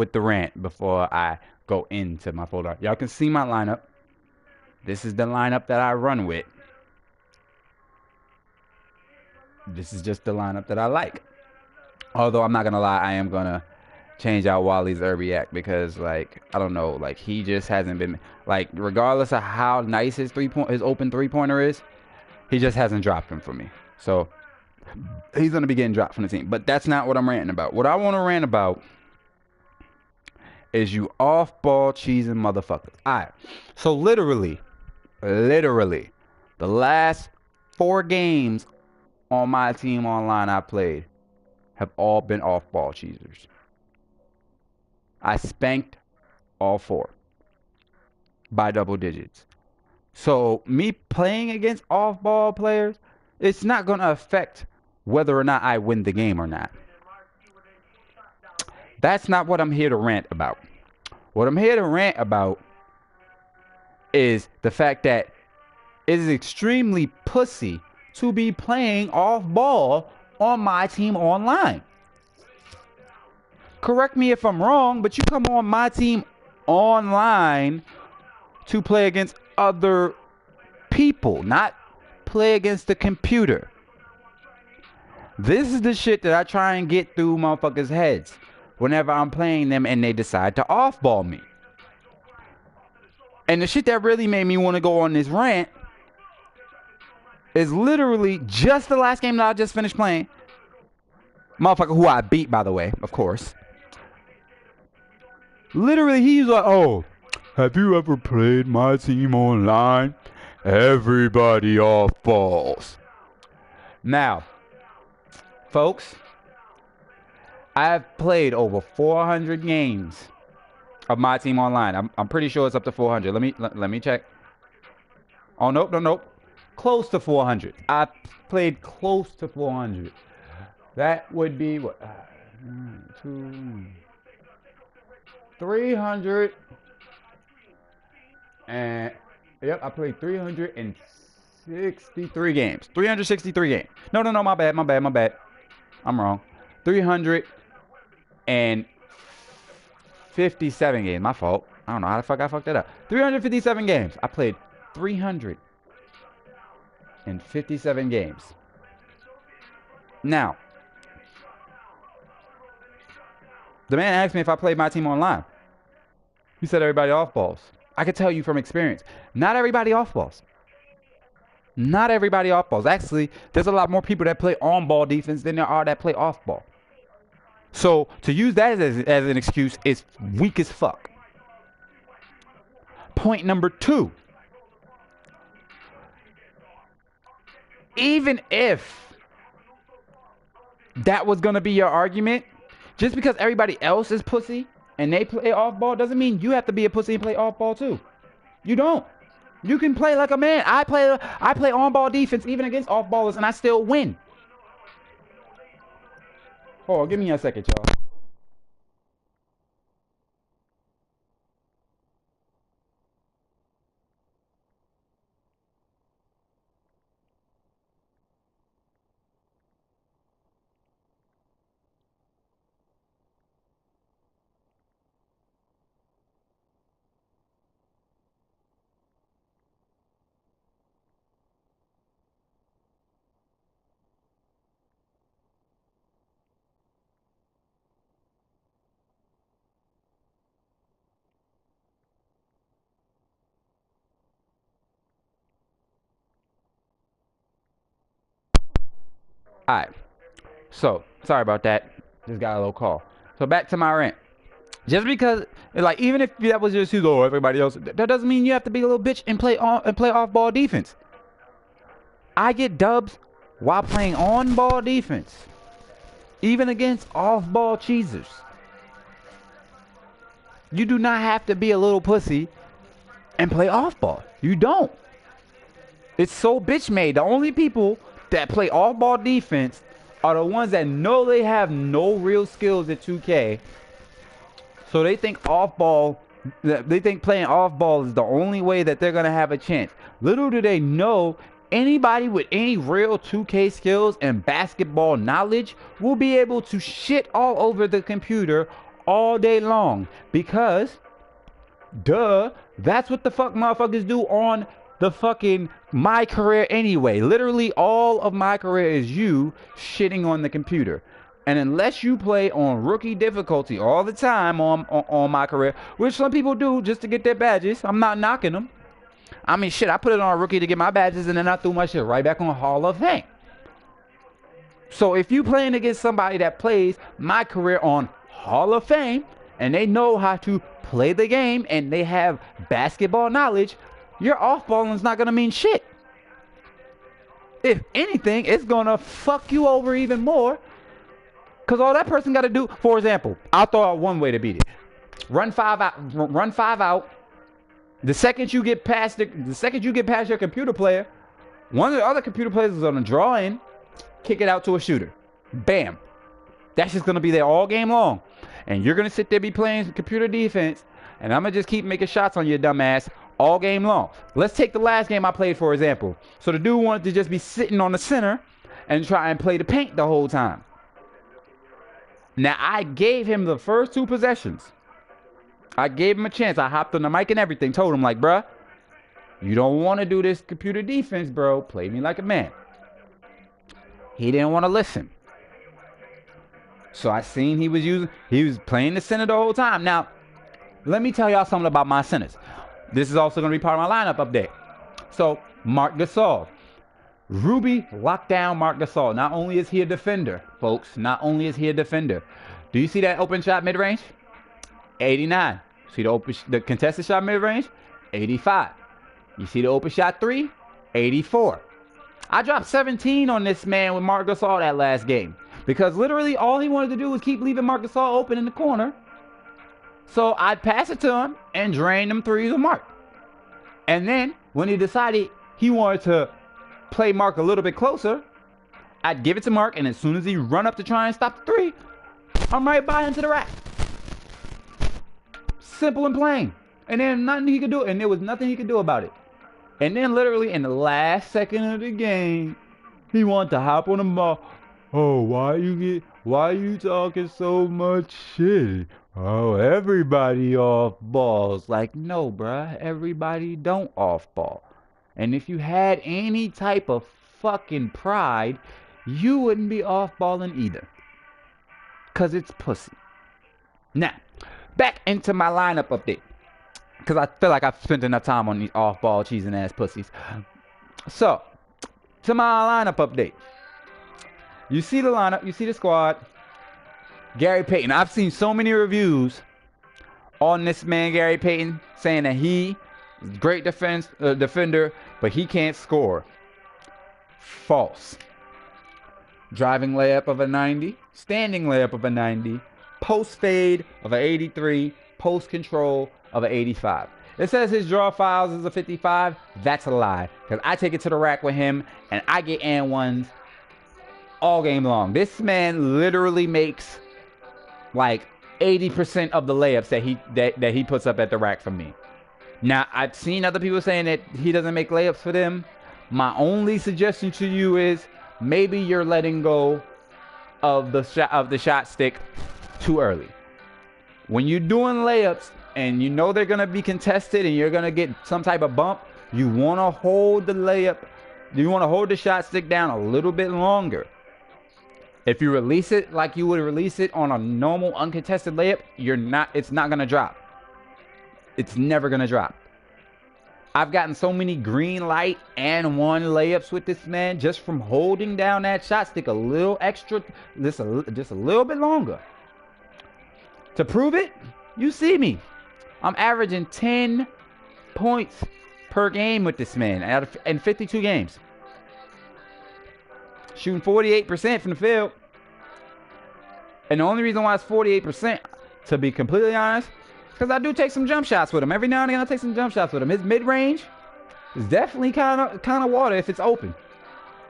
with the rant before I go into my folder. Y'all can see my lineup. This is the lineup that I run with. This is just the lineup that I like. Although I'm not gonna lie, I am gonna change out Wally's Urbiac because, like, I don't know, like, he just hasn't been, like, regardless of how nice his open 3-pointer is, he just hasn't dropped him for me. So he's gonna be getting dropped from the team. But that's not what I'm ranting about. What I want to rant about is you off-ball cheesing motherfuckers. Alright. So literally, the last 4 games on my team online I played have all been off-ball cheesers. I spanked all 4 by double digits. So me playing against off-ball players, it's not going to affect whether or not I win the game or not. That's not what I'm here to rant about. What I'm here to rant about is the fact that it is extremely pussy to be playing off-ball on my team online. Correct me if I'm wrong, but you come on my team online to play against other people, not play against the computer. This is the shit that I try and get through motherfuckers' heads whenever I'm playing them and they decide to off-ball me. And the shit that really made me want to go on this rant is literally just the last game that I just finished playing. Motherfucker who I beat, by the way, of course. Literally, he's like, oh, have you ever played my team online? Everybody off balls. Now, folks, I've played over 400 games of my team online. I'm pretty sure it's up to 400. Let me check. Oh, nope. Close to 400. I played close to 400. That would be what? 300. And yep, I played 363 games. 363 games. No, my bad. I'm wrong. 357 games. My fault. I don't know how the fuck I fucked that up. 357 games. I played 357 games. Now, the man asked me if I played my team online. He said everybody off balls. I can tell you from experience, not everybody off balls. Not everybody off balls. Actually, there's a lot more people that play on ball defense than there are that play off ball. So to use that as an excuse is weak as fuck. Point number 2. Even if that was going to be your argument, just because everybody else is pussy and they play off ball doesn't mean you have to be a pussy and play off ball too. You don't. You can play like a man. I play on ball defense even against off ballers and I still win. Hold on, give me a second, y'all. Alright. So, sorry about that. Just got a little call. So back to my rant. Just because, like, even if that was just you or everybody else, that doesn't mean you have to be a little bitch and play off ball defense. I get dubs while playing on ball defense, even against off ball cheesers. You do not have to be a little pussy and play off ball. You don't. It's so bitch made. The only people that play off ball defense are the ones that know they have no real skills at 2K. So they think playing off ball is the only way that they're going to have a chance. Little do they know, anybody with any real 2K skills and basketball knowledge will be able to shit all over the computer all day long because, duh, that's what the fuck motherfuckers do on the fucking My Career anyway. Literally all of My Career is you shitting on the computer. And unless you play on rookie difficulty all the time on My Career, which some people do just to get their badges, I'm not knocking them. I mean, shit, I put it on rookie to get my badges and then I threw my shit right back on Hall of Fame. So if you playing against somebody that plays My Career on Hall of Fame and they know how to play the game and they have basketball knowledge, your off-balling is not going to mean shit. If anything, it's going to fuck you over even more. Because all that person got to do, for example, I'll throw out one way to beat it. Run five out. The second you get past your computer player, one of the other computer players is going to draw in, kick it out to a shooter. Bam. That's just going to be there all game long. And you're going to sit there be playing computer defense, and I'm going to just keep making shots on your dumb ass all game long. Let's take the last game I played, for example. So the dude wanted to just be sitting on the center and try and play the paint the whole time. Now, I gave him the first 2 possessions. I gave him a chance. I hopped on the mic and everything. Told him, like, bruh, you don't want to do this computer defense, bro. Play me like a man. He didn't want to listen. So I seen he was playing the center the whole time. Now, let me tell y'all something about my centers. This is also going to be part of my lineup update. So, Marc Gasol. Ruby locked down Marc Gasol. Not only is he a defender, folks, not only is he a defender. Do you see that open shot mid-range? 89. See the contested shot mid-range? 85. You see the open shot 3? 84. I dropped 17 on this man with Marc Gasol that last game. Because literally all he wanted to do was keep leaving Marc Gasol open in the corner. So I'd pass it to him and drain them threes of Marc. And then when he decided he wanted to play Marc a little bit closer, I'd give it to Marc, and as soon as he run up to try and stop the 3, I'm right by into the rack. Simple and plain. And then nothing he could do, and there was nothing he could do about it. And then literally in the last second of the game, he wanted to hop on the ball. Oh, why you talking so much shit? Oh, everybody off balls. Like, no, bruh, everybody don't off ball. And if you had any type of fucking pride, you wouldn't be off balling either. Cause it's pussy. Now, back into my lineup update. Cause I feel like I've spent enough time on these off ball cheesing ass pussies. So, to my lineup update. You see the lineup, you see the squad. Gary Payton. I've seen so many reviews on this man, Gary Payton, saying that he is a great defender, but he can't score. False. Driving layup of a 90, standing layup of a 90, post fade of an 83, post control of an 85. It says his draw files is a 55. That's a lie, because I take it to the rack with him and I get and ones all game long. This man literally makes like 80% of the layups that he puts up at the rack for me. Now, I've seen other people saying that he doesn't make layups for them. My only suggestion to you is maybe you're letting go of the shot stick too early. When you're doing layups and you know they're gonna be contested and you're gonna get some type of bump, you wanna hold the layup, you wanna hold the shot stick down a little bit longer. If you release it like you would release it on a normal uncontested layup, it's not gonna drop. It's never gonna drop. I've gotten so many green light and one layups with this man just from holding down that shot stick a little extra, just a little bit longer. To prove it, you see me. I'm averaging 10 points per game with this man in 52 games. Shooting 48% from the field. And the only reason why it's 48%, to be completely honest, is because I do take some jump shots with him. Every now and again I take some jump shots with him. His mid-range is definitely kind of water if it's open.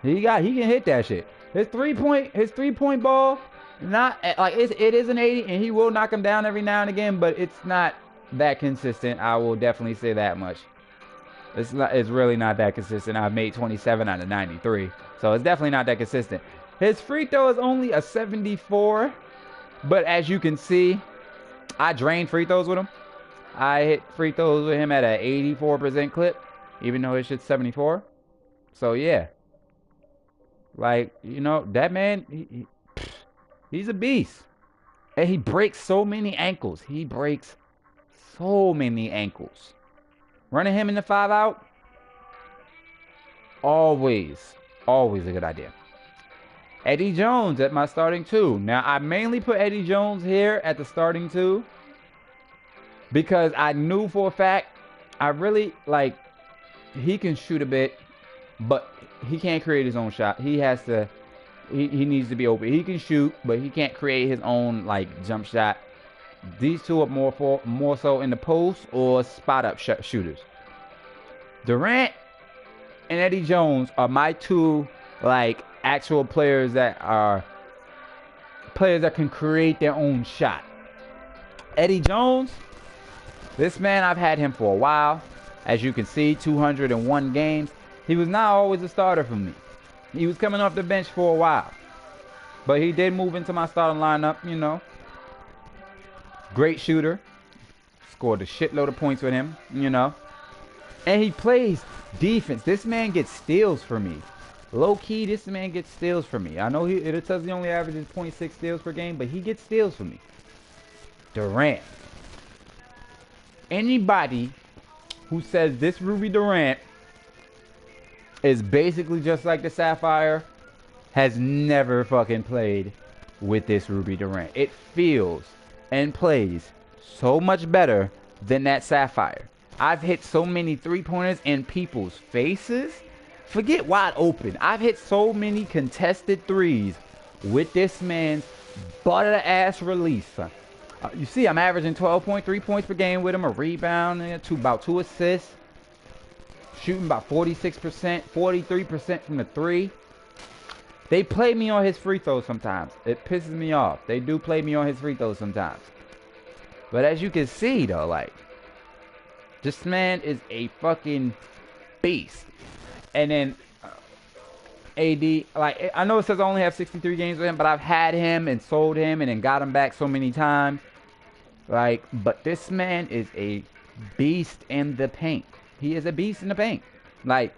He can hit that shit. His three-point ball, not like it is an 80, and he will knock him down every now and again, but it's not that consistent. I will definitely say that much. It's really not that consistent. I've made 27 out of 93. So it's definitely not that consistent. His free throw is only a 74. But as you can see, I drain free throws with him. I hit free throws with him at an 84% clip, even though his shit's 74. So yeah, like, you know, that man, he's a beast. And he breaks so many ankles. He breaks so many ankles. Running him in the 5 out, always a good idea. Eddie Jones at my starting 2. Now, I mainly put Eddie Jones here at the starting 2 because I knew for a fact, I really, like, he can shoot a bit, but he can't create his own shot. He has to, he needs to be open. He can shoot, but he can't create his own, like, jump shot. These two are more so in the post or spot up shooters. Durant and Eddie Jones are my 2, like, actual players that can create their own shot. Eddie Jones, this man, I've had him for a while. As you can see, 201 games. He was not always a starter for me. He was coming off the bench for a while. But he did move into my starting lineup, you know. Great shooter. Scored a shitload of points with him, you know. And he plays defense. This man gets steals for me. Low key, this man gets steals for me. I know it says he only averages 0.6 steals per game, but he gets steals for me. Durant. Anybody who says this Ruby Durant is basically just like the Sapphire has never fucking played with this Ruby Durant. It feels and plays so much better than that Sapphire. I've hit so many 3-pointers in people's faces. Forget wide open. I've hit so many contested threes with this man's butter-ass release. You see, I'm averaging 12.3 points per game with him, a rebound, about 2 assists. Shooting about 46%, 43% from the 3. They play me on his free throws sometimes. It pisses me off. They do play me on his free throws sometimes. But as you can see, though, like, this man is a fucking beast. And then AD, like, I know it says I only have 63 games with him, but I've had him and sold him and then got him back so many times. Like, but this man is a beast in the paint. He is a beast in the paint. Like,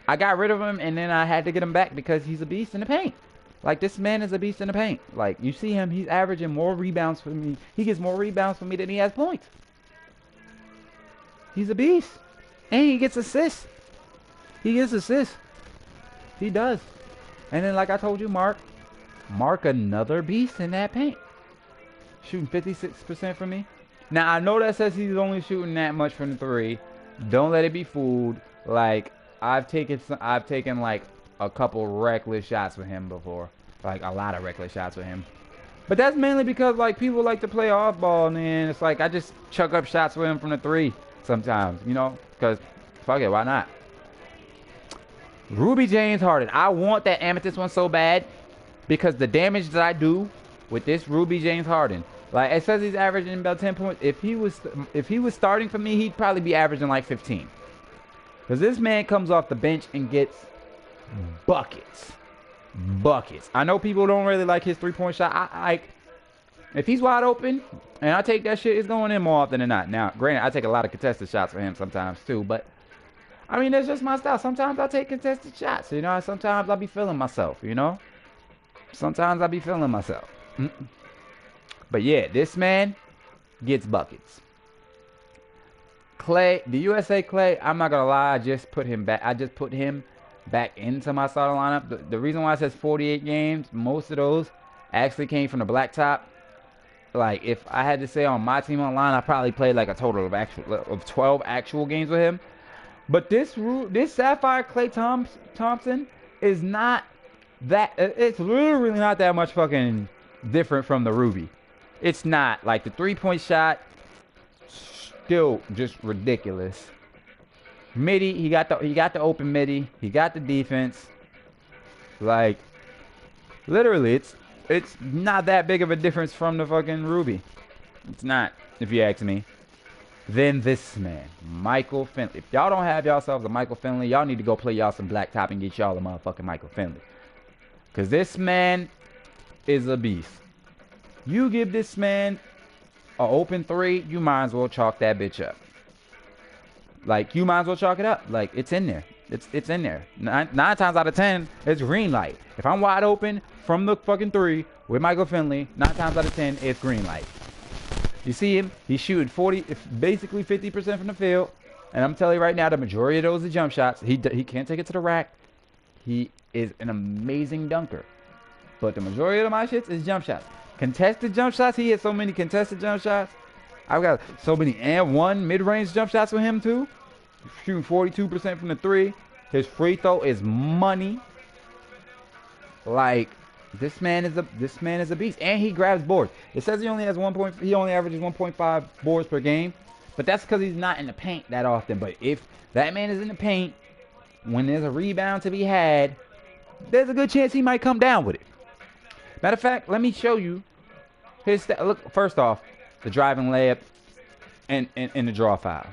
I got rid of him and then I had to get him back because he's a beast in the paint. Like, this man is a beast in the paint. Like, you see him, he's averaging more rebounds for me. He gets more rebounds for me than he has points. He's a beast. And he gets assists. He gets assists. He does. And then, like I told you, Mark another beast in that paint. Shooting 56% for me. Now, I know that says he's only shooting that much from the 3. Don't let it be fooled. Like, I've taken like a couple reckless shots with him before. Like, a lot of reckless shots with him. But that's mainly because, like, people like to play off ball, and then it's like I just chuck up shots with him from the 3 sometimes, you know? Because, fuck it, why not? Ruby James Harden. I want that amethyst one so bad because the damage that I do with this Ruby James Harden. Like, it says he's averaging about 10 points. If he was starting for me, he'd probably be averaging like 15. Because this man comes off the bench and gets buckets. Buckets. I know people don't really like his 3-point shot. If he's wide open and I take that shit, it's going in more often than not. Now, granted, I take a lot of contested shots for him sometimes too, but I mean, that's just my style. Sometimes I take contested shots, you know. Sometimes I be feeling myself, you know. Sometimes I be feeling myself. But yeah, this man gets buckets. Clay, the USA Clay, I'm not gonna lie, I just put him back. I just put him back into my starting lineup. The reason why it says 48 games, most of those actually came from the blacktop. Like, if I had to say on my team online, I probably played like a total of 12 actual games with him. But this Sapphire Clay Thompson is not that. It's literally not that much fucking different from the Ruby. It's not. Like, the 3-point shot, still just ridiculous. Midi, he got the open midi. He got the defense. Like, literally, it's not that big of a difference from the fucking Ruby. It's not, if you ask me. Then this man, Michael Finley. If y'all don't have yourselves a Michael Finley, y'all need to go play y'all some blacktop and get y'all a motherfucking Michael Finley. Because this man is a beast. You give this man An open three, you might as well chalk that bitch up. Like, you might as well chalk it up. Like, it's in there. It's in there. Nine times out of 10, it's green light. If I'm wide open from the fucking three with Michael Finley, 9 times out of 10, it's green light. You see him? He's shooting basically 50% from the field. And I'm telling you right now, the majority of those are jump shots. He can't take it to the rack. He is an amazing dunker. But the majority of my shits is jump shots. Contested jump shots, he has so many contested jump shots. I've got so many and one mid-range jump shots with him too. Shooting 42% from the three. His free throw is money. Like, this man is a beast, and he grabs boards. It says he only averages 1.5 boards per game, but that's because he's not in the paint that often. But if that man is in the paint, when there's a rebound to be had, there's a good chance he might come down with it. Matter of fact, let me show you his look. First off, the driving layup and the draw foul.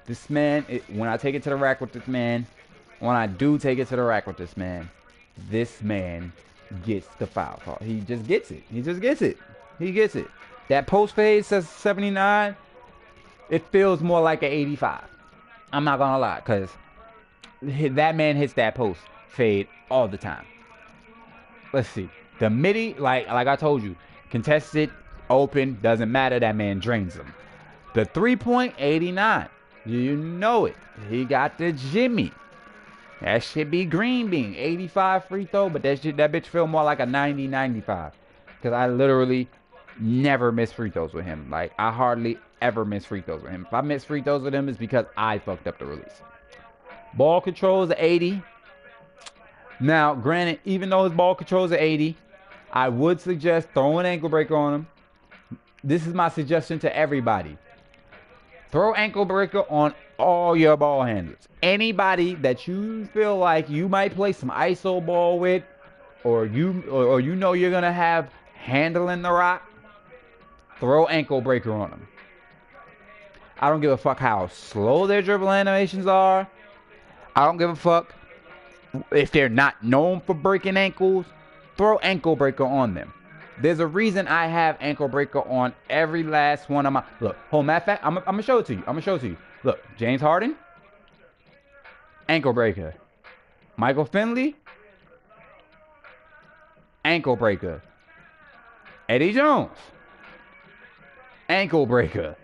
This man, when I take it to the rack with this man, when I do take it to the rack with this man gets the foul call. He just gets it. He just gets it. He gets it. That post fade says 79. It feels more like an 85. I'm not gonna lie, because that man hits that post fade all the time. Let's see. The midi, like I told you, contested, open, doesn't matter. That man drains them. The 3-point, 89. You know it. He got the Jimmy. That should be green bean. 85 free throw, but that bitch feel more like a 90, 95. Because I literally never miss free throws with him. Like, I hardly ever miss free throws with him. If I miss free throws with him, it's because I fucked up the release. Ball control is 80. Now, granted, even though his ball control is 80, I would suggest throw an ankle breaker on him. This is my suggestion to everybody. Throw ankle breaker on all your ball handlers. Anybody that you feel like you might play some ISO ball with, or you know you're gonna have handling the rock, throw ankle breaker on them. I don't give a fuck how slow their dribble animations are. I don't give a fuck if they're not known for breaking ankles. Throw ankle breaker on them. There's a reason I have ankle breaker on every last one of my... Look, matter of fact, I'm going to show it to you. I'm going to show it to you. Look, James Harden, ankle breaker. Michael Finley, ankle breaker. Eddie Jones, ankle breaker.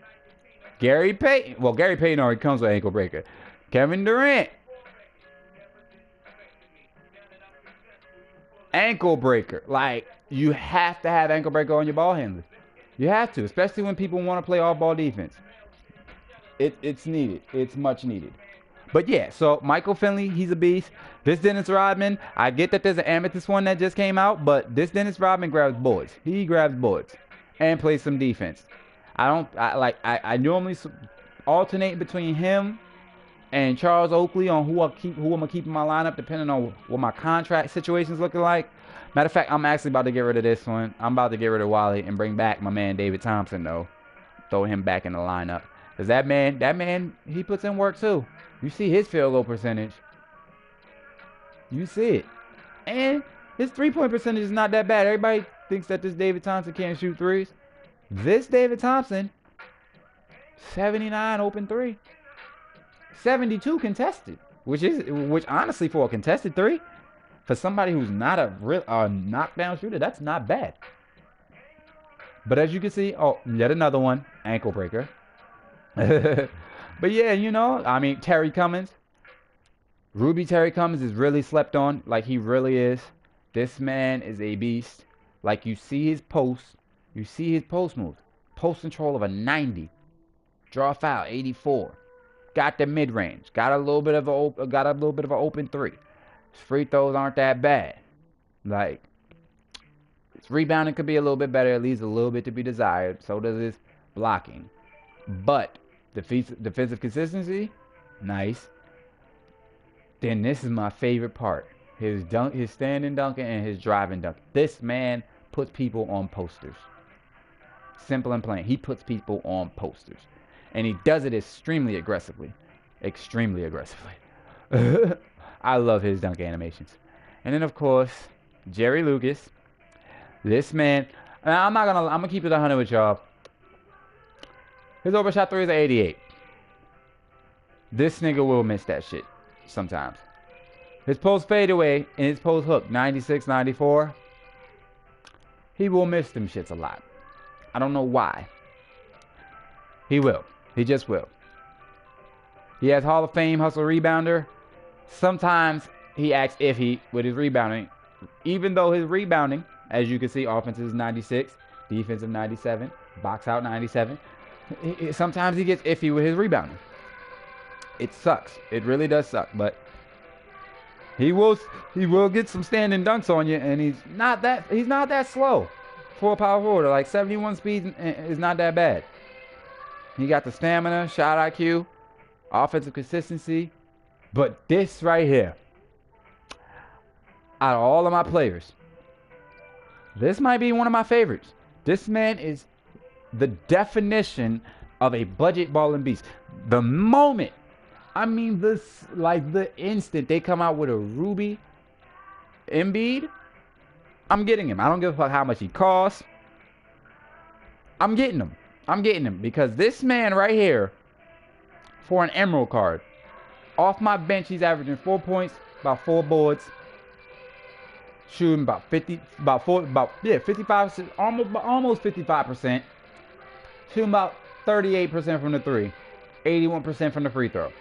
Gary Payton. Well, Gary Payton already comes with ankle breaker. Kevin Durant, ankle breaker. Like, you have to have ankle breaker on your ball handlers. You have to, especially when people want to play off-ball defense. It's needed. It's much needed. But yeah, so Michael Finley, he's a beast. This Dennis Rodman, I get that there's an Amethyst one that just came out, but this Dennis Rodman grabs boards. He grabs boards and plays some defense. I normally alternate between him and Charles Oakley on who I'm gonna keep in my lineup, depending on what my contract situation's looking like. Matter of fact, I'm actually about to get rid of this one. I'm about to get rid of Wally and bring back my man David Thompson though. Throw him back in the lineup. Cause that man, he puts in work too. You see his field goal percentage. You see it. And his 3-point percentage is not that bad. Everybody thinks that this David Thompson can't shoot threes. This David Thompson, 79 open three. 72 contested. Which honestly for a contested three, for somebody who's not a real knockdown shooter, that's not bad. But as you can see, oh, yet another one, ankle breaker. But yeah, you know, I mean, Terry Cummins. Terry Cummins is really slept on, like he really is. This man is a beast. Like, you see his post. You see his post moves. Post control of a 90. Draw foul, 84. Got the mid-range. Got a little bit of an open three. His free throws aren't that bad. Like, his rebounding could be a little bit better. It leaves a little bit to be desired. So does his blocking. But defensive consistency, nice. Then this is my favorite part. His standing dunking and his driving dunking. This man puts people on posters. Simple and plain. He puts people on posters. And he does it extremely aggressively. Extremely aggressively. I love his dunk animations. And then, of course, Jerry Lucas. This man, I'm gonna keep it 100 with y'all. His overshot three is an 88. This nigga will miss that shit sometimes. His post fadeaway and his post hook, 96, 94. He will miss them shits a lot. I don't know why. He will. He just will. He has Hall of Fame hustle rebounder. Sometimes he acts iffy with his rebounding. Even though his rebounding, as you can see, offense is 96, defensive 97, box out 97. Sometimes he gets iffy with his rebounding. It sucks. It really does suck. But he will get some standing dunks on you, and he's not that slow for a power forward. Like 71 speed is not that bad. He got the stamina, shot IQ, offensive consistency. But this right here, out of all of my players, this might be one of my favorites. This man is the definition of a budget balling beast. The moment, I mean this, like the instant they come out with a Ruby Embiid, I'm getting him. I don't give a fuck how much he costs. I'm getting him. I'm getting him because this man right here, for an emerald card, off my bench, he's averaging 4 points, about 4 boards, shooting about 55%, almost 55%, shooting about 38% from the three, 81% from the free throw.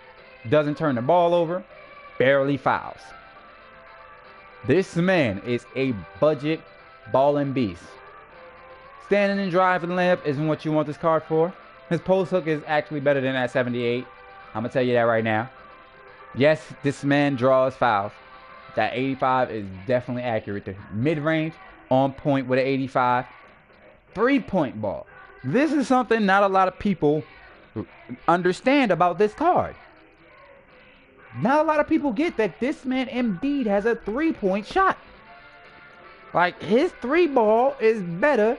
Doesn't turn the ball over, barely fouls. This man is a budget balling beast. Standing and driving layup isn't what you want this card for. His post hook is actually better than that 78. I'm going to tell you that right now. Yes, this man draws fouls. That 85 is definitely accurate. The mid-range, on point with an 85. 3-point ball. This is something not a lot of people understand about this card. Not a lot of people get that this man Embiid has a 3-point shot. Like, his 3-ball is better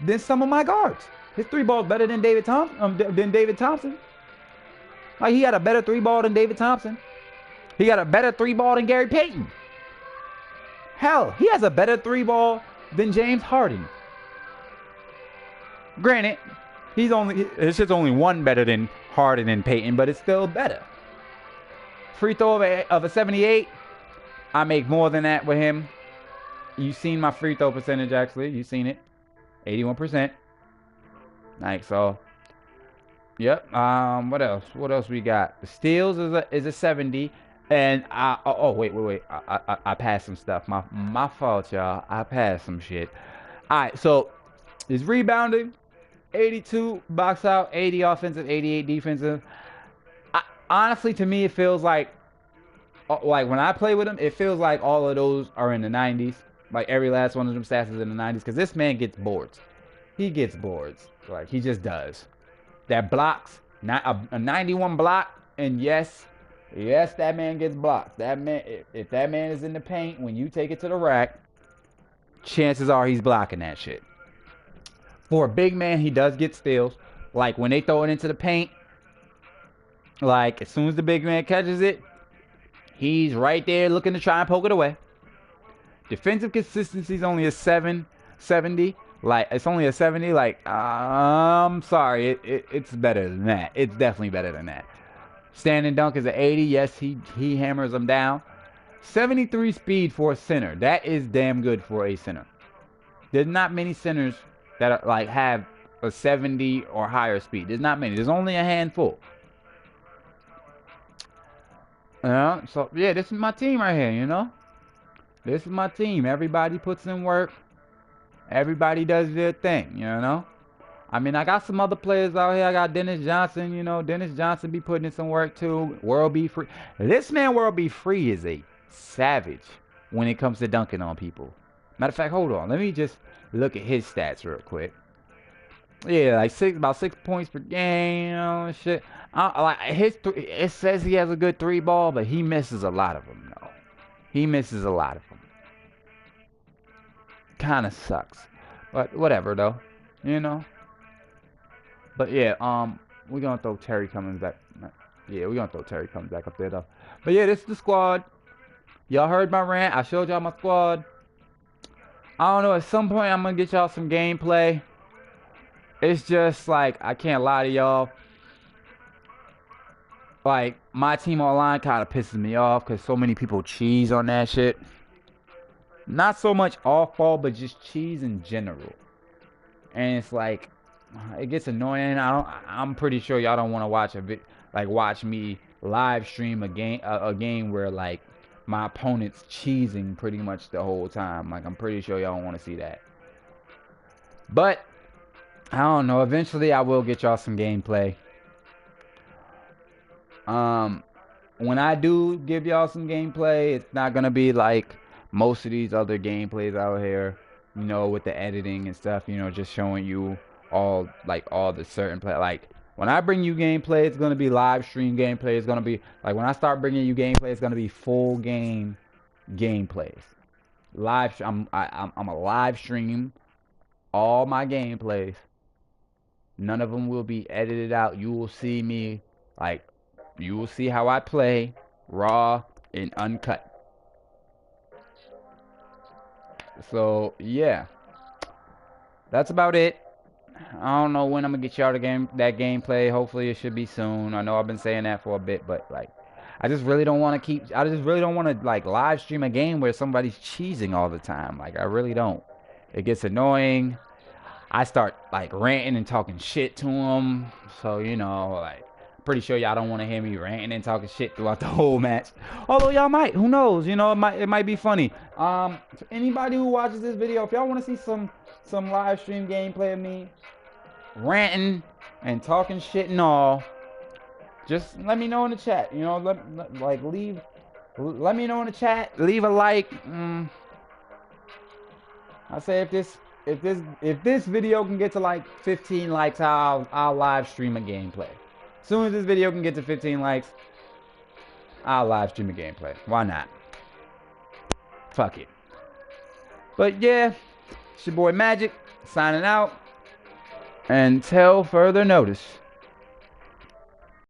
than some of my guards. His 3-ball is better than David Thompson. Like, he got a better 3-ball than David Thompson. He got a better 3-ball than Gary Payton. Hell, he has a better 3-ball than James Harden. Granted, his shit's only one better than Harden and Payton, but it's still better. Free throw of a 78. I make more than that with him. You've seen my free throw percentage, actually. You've seen it. 81%. Like, so. Yep. What else? What else we got? The steals is a 70. And wait. I passed some stuff. My fault, y'all. I passed some shit. Alright, so his rebounding, 82 box out, 80 offensive, 88 defensive. Honestly, to me, it feels like when I play with him, it feels like all of those are in the 90s. Like every last one of them stats is in the 90s. Because this man gets boards. He gets boards. Like, he just does. That blocks, a 91 block, and yes, that man gets blocked. That man, if that man is in the paint, when you take it to the rack, chances are he's blocking that shit. For a big man, he does get steals. Like, when they throw it into the paint, like, as soon as the big man catches it, he's right there looking to try and poke it away. Defensive consistency is only a 70. Like, it's only a 70. Like, I'm sorry. It's better than that. It's definitely better than that. Standing dunk is an 80. Yes, he hammers them down. 73 speed for a center. That is damn good for a center. There's not many centers that are, like, have a 70 or higher speed. There's not many. There's only a handful. So, yeah, this is my team right here, you know? This is my team. Everybody puts in work. Everybody does their thing, you know? I mean, I got some other players out here. I got Dennis Johnson, you know. Dennis Johnson be putting in some work, too. World Be Free. This man, World Be Free, is a savage when it comes to dunking on people. Matter of fact, hold on. Let me just look at his stats real quick. Yeah, like about 6 points per game, you know, and shit. Like it says he has a good 3-ball, but he misses a lot of them, though. He misses a lot of them. Kind of sucks, but whatever, though, you know. But yeah, we're gonna throw Terry Cummings back. Yeah, we're gonna throw Terry Cummings back up there, though. But yeah, this is the squad. Y'all heard my rant. I showed y'all my squad. I don't know. At some point, I'm gonna get y'all some gameplay. it's just like, I can't lie to y'all. Like, my team online kind of pisses me off because so many people cheese on that shit. Not so much off ball, but just cheese in general. And it's like, it gets annoying. I'm pretty sure y'all don't want to watch watch me live stream a game where like my opponent's cheesing pretty much the whole time. Like, I'm pretty sure y'all don't want to see that. But I don't know. Eventually, I will get y'all some gameplay. When I do give y'all some gameplay, it's not gonna be like most of these other gameplays out here, you know, with the editing and stuff, you know, just showing you all the certain play. Like, when I bring you gameplay, it's gonna be live stream gameplay. It's gonna be like, when I start bringing you gameplay, it's gonna be full game gameplays. I'm a live stream all my gameplays. None of them will be edited out. You will see me like, you will see how I play, raw and uncut. So yeah, that's about it. I don't know when I'm gonna get y'all that gameplay. Hopefully it should be soon. I know I've been saying that for a bit, but like, I just really don't want to like live stream a game where somebody's cheesing all the time. Like, I really don't. It gets annoying. I start like ranting and talking shit to them. So, you know, like, pretty sure y'all don't want to hear me ranting and talking shit throughout the whole match. Although y'all might, who knows? You know, it might be funny. For anybody who watches this video, if y'all want to see some live stream gameplay of me ranting and talking shit and all, just let me know in the chat. You know, let me know in the chat. Leave a like. I say if this video can get to like 15 likes, I'll live stream a gameplay. As soon as this video can get to 15 likes, I'll live stream a gameplay. Why not? Fuck it. But yeah, it's your boy Magic signing out. Until further notice.